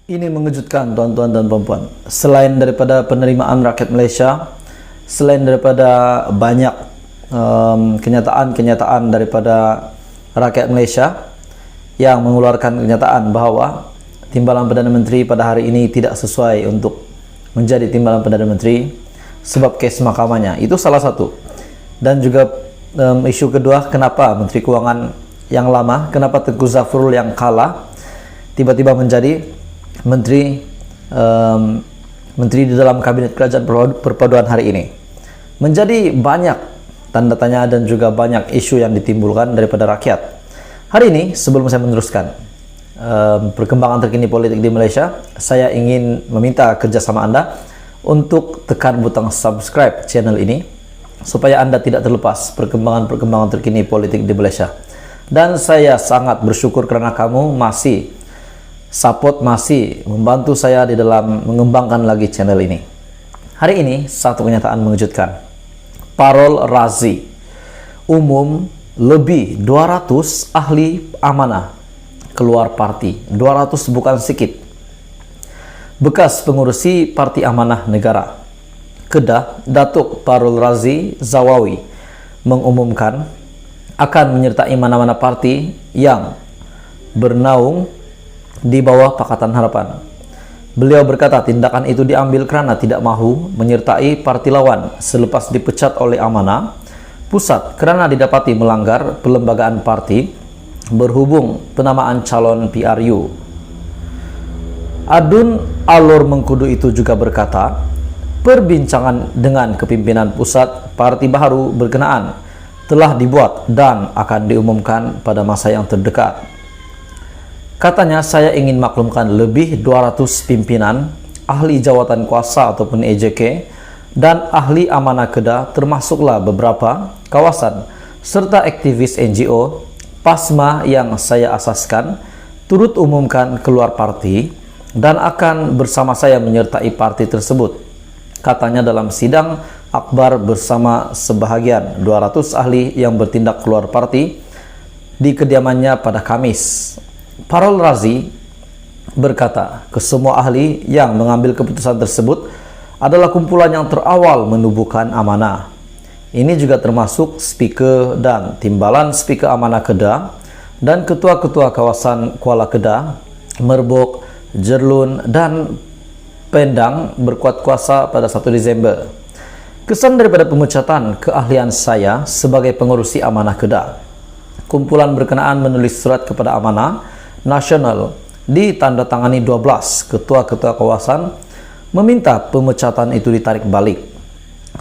Ini mengejutkan tuan-tuan dan puan-puan. Selain daripada penerimaan rakyat Malaysia, selain daripada banyak kenyataan-kenyataan daripada rakyat Malaysia yang mengeluarkan kenyataan bahawa timbalan Perdana Menteri pada hari ini tidak sesuai untuk menjadi timbalan Perdana Menteri sebab kes mahkamahnya. Itu salah satu. Dan juga isu kedua, kenapa Menteri Kewangan yang lama, kenapa Tengku Zafrul yang kalah tiba-tiba menjadi menteri di dalam kabinet kerajaan perpaduan hari ini. Menjadi banyak tanda tanya dan juga banyak isu yang ditimbulkan daripada rakyat. Hari ini, sebelum saya meneruskan perkembangan terkini politik di Malaysia, saya ingin meminta kerjasama Anda untuk tekan butang subscribe channel ini supaya Anda tidak terlepas perkembangan terkini politik di Malaysia. Dan saya sangat bersyukur kerana kamu masih membantu saya di dalam mengembangkan lagi channel ini. Hari ini satu kenyataan mengejutkan. Parol Razi umum lebih 200 ahli amanah keluar parti. 200 bukan sedikit. Bekas pengurusi Parti Amanah Negara Kedah, Datuk Parol Razi Zawawi mengumumkan akan menyertai mana-mana parti yang bernaung di bawah Pakatan Harapan. Beliau berkata tindakan itu diambil kerana tidak mahu menyertai parti lawan selepas dipecat oleh Amanah Pusat kerana didapati melanggar perlembagaan parti berhubung penamaan calon PRU. Adun Alor Mengkudu itu juga berkata, perbincangan dengan kepimpinan pusat parti baru berkenaan telah dibuat dan akan diumumkan pada masa yang terdekat. Katanya, saya ingin maklumkan lebih 200 pimpinan, ahli jawatan kuasa ataupun EJK, dan ahli amanah Kedah termasuklah beberapa kawasan, serta aktivis NGO, PASMA yang saya asaskan, turut umumkan keluar parti dan akan bersama saya menyertai parti tersebut. Katanya dalam sidang akbar bersama sebahagian 200 ahli yang bertindak keluar parti di kediamannya pada Khamis. Parol Razi berkata, kesemua ahli yang mengambil keputusan tersebut adalah kumpulan yang terawal menubuhkan amanah. Ini juga termasuk speaker dan timbalan speaker amanah Kedah dan ketua-ketua kawasan Kuala Kedah, Merbok, Jerlun dan Pendang berkuat kuasa pada 1 Disember. Kesan daripada pemecatan keahlian saya sebagai pengurusi amanah Kedah. Kumpulan berkenaan menulis surat kepada Amanah Nasional ditandatangani 12 ketua-ketua kawasan meminta pemecatan itu ditarik balik.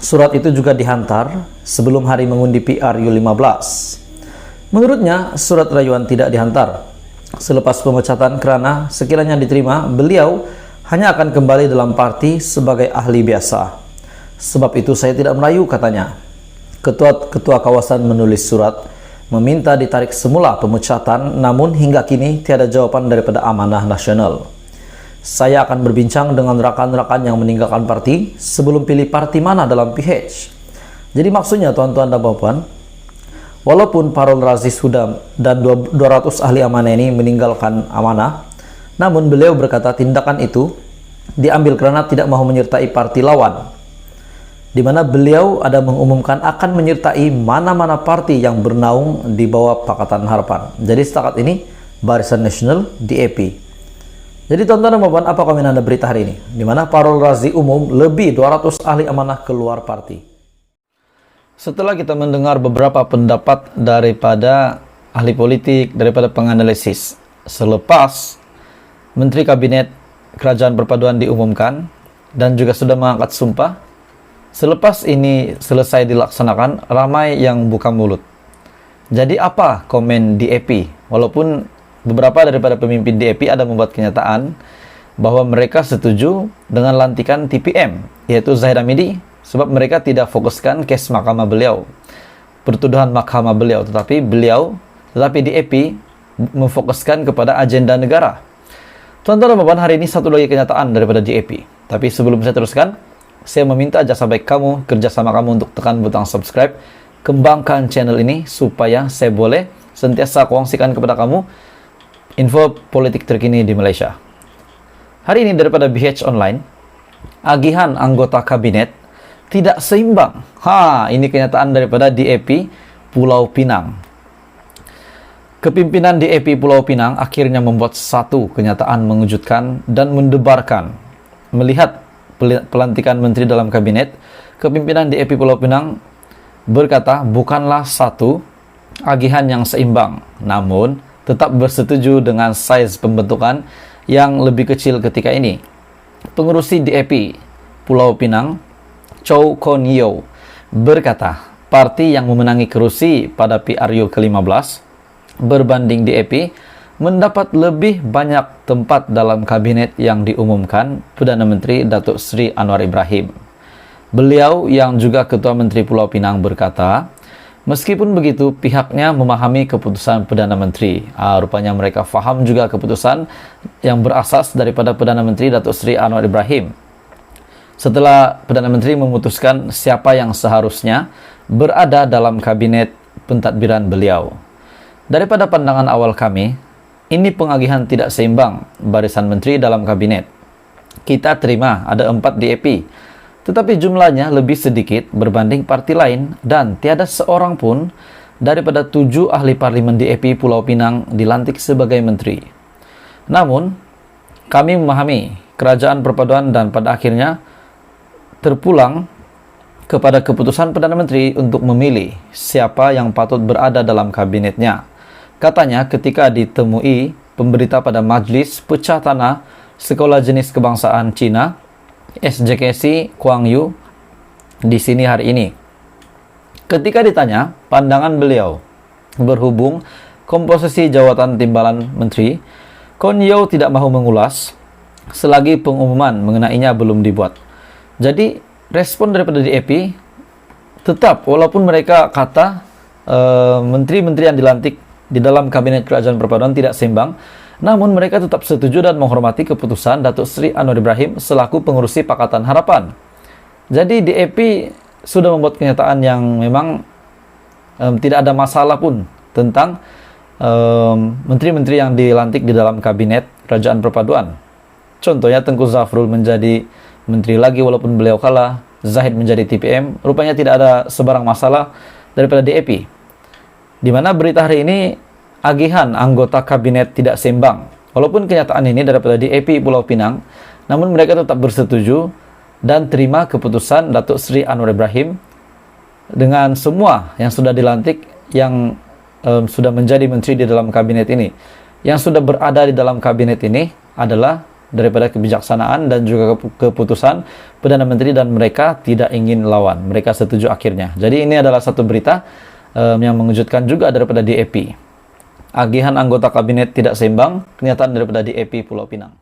Surat itu juga dihantar sebelum hari mengundi PRU 15. Menurutnya, surat rayuan tidak dihantar selepas pemecatan kerana sekiranya diterima, beliau hanya akan kembali dalam parti sebagai ahli biasa. Sebab itu saya tidak merayu, katanya. Ketua-ketua kawasan menulis surat meminta ditarik semula pemecatan, namun hingga kini tiada jawapan daripada Amanah Nasional. Saya akan berbincang dengan rakan-rakan yang meninggalkan parti sebelum pilih parti mana dalam PH. Jadi maksudnya tuan-tuan dan puan-puan, walaupun Parol Razi sudah dan 200 ahli amanah ini meninggalkan amanah, namun beliau berkata tindakan itu diambil kerana tidak mahu menyertai parti lawan, di mana beliau ada mengumumkan akan menyertai mana-mana parti yang bernaung di bawah Pakatan Harapan. Jadi setakat ini Barisan Nasional DAP. Jadi tuan-tuan dan puan-puan, apa komen Anda berita hari ini? Di mana Parol Razi umum lebih 200 ahli amanah keluar parti. Setelah kita mendengar beberapa pendapat daripada ahli politik, daripada penganalisis, selepas Menteri Kabinet Kerajaan Perpaduan diumumkan dan juga sudah mengangkat sumpah, selepas ini selesai dilaksanakan, ramai yang buka mulut. Jadi apa komen DAP? Walaupun beberapa daripada pemimpin DAP ada membuat kenyataan bahwa mereka setuju dengan lantikan TPM, yaitu Zahid Hamidi, sebab mereka tidak fokuskan kes mahkamah beliau, pertuduhan mahkamah beliau, tetapi DAP memfokuskan kepada agenda negara. Tuan-tuan dan puan, hari ini satu lagi kenyataan daripada DAP. Tapi sebelum saya teruskan, saya meminta jasa baik kamu, kerjasama kamu untuk tekan butang subscribe, kembangkan channel ini supaya saya boleh sentiasa kongsikan kepada kamu info politik terkini di Malaysia. Hari ini daripada BH Online, agihan anggota kabinet tidak seimbang. Ini kenyataan daripada DAP Pulau Pinang. Kepimpinan DAP Pulau Pinang akhirnya membuat satu kenyataan mengejutkan dan mendebarkan. Melihat pelantikan menteri dalam kabinet, kepimpinan DAP Pulau Pinang berkata bukanlah satu agihan yang seimbang, namun tetap bersetuju dengan saiz pembentukan yang lebih kecil ketika ini. Pengurusi DAP Pulau Pinang, Chow Kon Yeow, berkata parti yang memenangi kerusi pada PRU ke-15 berbanding DAP mendapat lebih banyak tempat dalam kabinet yang diumumkan Perdana Menteri Datuk Seri Anwar Ibrahim. Beliau yang juga Ketua Menteri Pulau Pinang berkata, meskipun begitu pihaknya memahami keputusan Perdana Menteri. Rupanya mereka faham juga keputusan yang berasas daripada Perdana Menteri Datuk Seri Anwar Ibrahim. Setelah Perdana Menteri memutuskan siapa yang seharusnya berada dalam kabinet pentadbiran beliau. Daripada pandangan awal kami, ini pengagihan tidak seimbang barisan menteri dalam kabinet. Kita terima ada 4 DAP, tetapi jumlahnya lebih sedikit berbanding parti lain dan tiada seorang pun daripada 7 ahli parlimen DAP Pulau Pinang dilantik sebagai menteri. Namun, kami memahami kerajaan perpaduan dan pada akhirnya terpulang kepada keputusan Perdana Menteri untuk memilih siapa yang patut berada dalam kabinetnya. Katanya ketika ditemui pemberita pada Majlis Pecah Tanah Sekolah Jenis Kebangsaan Cina SJKC Kuangyu di sini hari ini. Ketika ditanya pandangan beliau berhubung komposisi jawatan timbalan menteri, Kon Yeow tidak mahu mengulas selagi pengumuman mengenainya belum dibuat. Jadi respon daripada DAP tetap walaupun mereka kata menteri-menteri yang dilantik di dalam kabinet kerajaan perpaduan tidak seimbang, namun mereka tetap setuju dan menghormati keputusan Datuk Seri Anwar Ibrahim selaku pengurusi Pakatan Harapan. Jadi DAP sudah membuat kenyataan yang memang tidak ada masalah pun tentang menteri-menteri yang dilantik di dalam kabinet kerajaan perpaduan. Contohnya Tengku Zafrul menjadi menteri lagi walaupun beliau kalah, Zahid menjadi TPM, rupanya tidak ada sebarang masalah daripada DAP. Di mana berita hari ini agihan anggota kabinet tidak seimbang. Walaupun kenyataan ini daripada DAP Pulau Pinang, namun mereka tetap bersetuju dan terima keputusan Datuk Seri Anwar Ibrahim dengan semua yang sudah dilantik yang sudah menjadi menteri di dalam kabinet ini. Yang sudah berada di dalam kabinet ini adalah daripada kebijaksanaan dan juga keputusan Perdana Menteri dan mereka tidak ingin lawan. Mereka setuju akhirnya. Jadi ini adalah satu berita yang mengejutkan juga daripada DAP. Agihan anggota kabinet tidak seimbang, kenyataan daripada DAP Pulau Pinang.